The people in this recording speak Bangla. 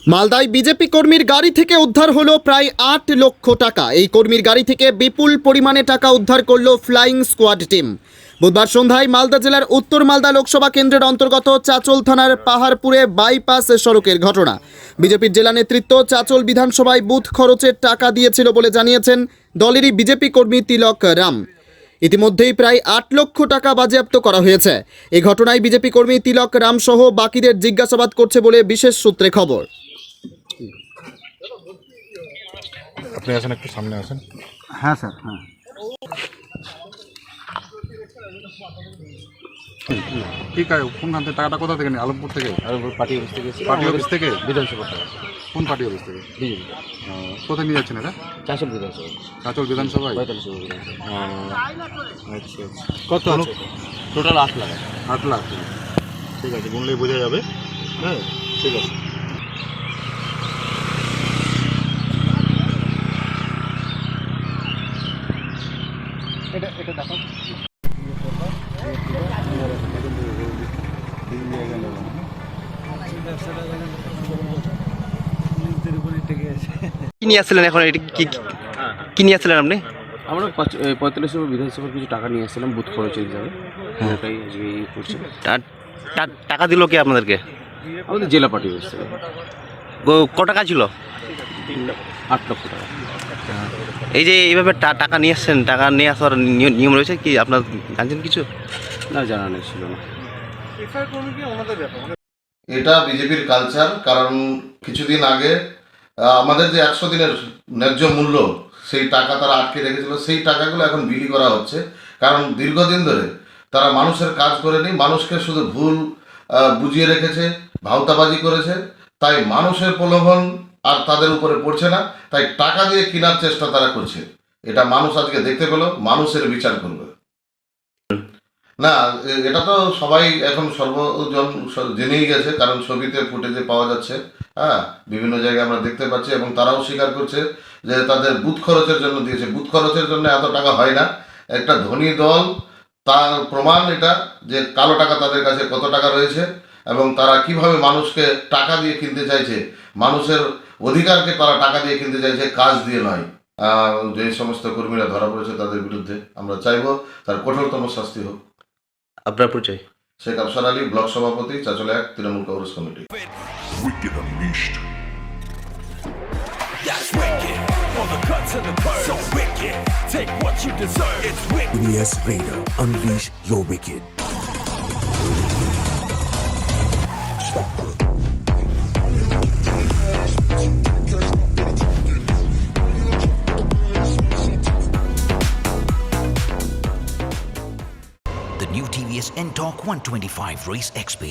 মালদায় বিজেপি কর্মীর গাড়ি থেকে উদ্ধার হলো প্রায় ৮ লক্ষ টাকা। এই কর্মীর গাড়ি থেকে বিপুল পরিমাণে টাকা উদ্ধার করলো ফ্লাইং স্কোয়াড টিম। বুধবার সন্ধ্যায় মালদা জেলার উত্তর মালদা লোকসভা কেন্দ্রের অন্তর্গত চাচল থানার পাহাড়পুরে বাইপাস সড়কের ঘটনা। বিজেপির জেলা নেতৃত্ব চাচল বিধানসভায় বুথ খরচের টাকা দিয়েছিল বলে জানিয়েছেন দলেরই বিজেপি কর্মী তিলক রাম। ইতিমধ্যেই প্রায় ৮ লক্ষ টাকা বাজেয়াপ্ত করা হয়েছে। এই ঘটনায় বিজেপি কর্মী তিলক রাম সহ বাকিদের জিজ্ঞাসাবাদ করছে বলে বিশেষ সূত্রে খবর। আপনি আসেন, একটু সামনে আসেন। হ্যাঁ স্যার, হ্যাঁ। ঠিক আছে, কোনখান থেকে টাকাটা কোথা থেকে নিয়ে? আলমপুর থেকে? পার্টি অফিস থেকে পার্টি অফিস থেকে? বিধানসভা থেকে। কোন পার্টি অফিস থেকে? বিজেপি কোথায় নিয়ে যাচ্ছেন এটা? চাষল বিধানসভা, চাচল বিধানসভায়? 45 বিধানসভা। আচ্ছা আচ্ছা। কত আছে? টোটাল 8 লাখ। 8 লাখ। ঠিক আছে, গুনলেই বোঝা যাবে। হ্যাঁ, ঠিক আছে। এটা দেখো। কি নিয়ে আসছিলেন এখন? এটা কি নিয়ে আসছিলেন আপনি? আমরা 45 বিধানসভার কিছু টাকা নিয়ে আসছিলাম বুথ খরচের হিসাবে। ওটাই আজকে করছি। টাকা দিল কে আপনাদেরকে? আমাদের জেলা পার্টি অফিস থেকে। ক টাকা ছিল? 8 লক্ষ টাকা। এই যে এইভাবে টাকা নিয়ে আসছেন, টাকা নিয়ে আসার নিয়ম রয়েছে কি আপনার জানছেন কিছু? না, জানা নেই, ছিল না। এটা বিজেপির কালচার। কারণ কিছুদিন আগে আমাদের যে 100 দিনের ন্যায্য মূল্য, সেই টাকা তারা আটকে রেখেছিল, সেই টাকাগুলো এখন বিলি করা হচ্ছে। কারণ দীর্ঘদিন ধরে তারা মানুষের কাজ করেনি, মানুষকে শুধু ভুল বুঝিয়ে রেখেছে, ভাওতাবাজি করেছে। তাই মানুষের প্রলোভন আর তাদের উপরে পড়ছে না, তাই টাকা দিয়ে কেনার চেষ্টা তারা করছে। এটা মানুষ আজকে দেখতে পেল, মানুষের বিচার করবে। না, এটা তো সবাই এখন সর্বজন জেনেই গেছে, কারণ ছবিতে ফুটেজে পাওয়া যাচ্ছে। হ্যাঁ, বিভিন্ন জায়গায় আমরা দেখতে পাচ্ছি এবং তারাও স্বীকার করছে যে তাদের বুথ খরচের জন্য দিয়েছে। বুথ খরচের জন্য এত টাকা হয় না। একটা ধনী দল, তার প্রমাণ এটা যে কালো টাকা তাদের কাছে কত টাকা রয়েছে এবং তারা কিভাবে মানুষকে টাকা দিয়ে কিনতে চাইছে, মানুষের অধিকারকে তারা টাকা দিয়ে কিনতে চাইছে, কাজ দিয়ে নয়। যে সমস্ত কর্মীরা ধরা পড়েছে তাদের বিরুদ্ধে আমরা চাইব তার কঠোরতম শাস্তি হোক। আপনার পরিচয়? শেখ আফসার আলী, ব্লক সভাপতি, Chanchal 1 Trinamool Congress committee. Wicked Unleashed. That's wicked. For the cuts and the curves. So wicked. Take what you deserve. It's wicked. Yes, Vader. Unleash your wicked. The new TVS N-Torque 125 Race XP.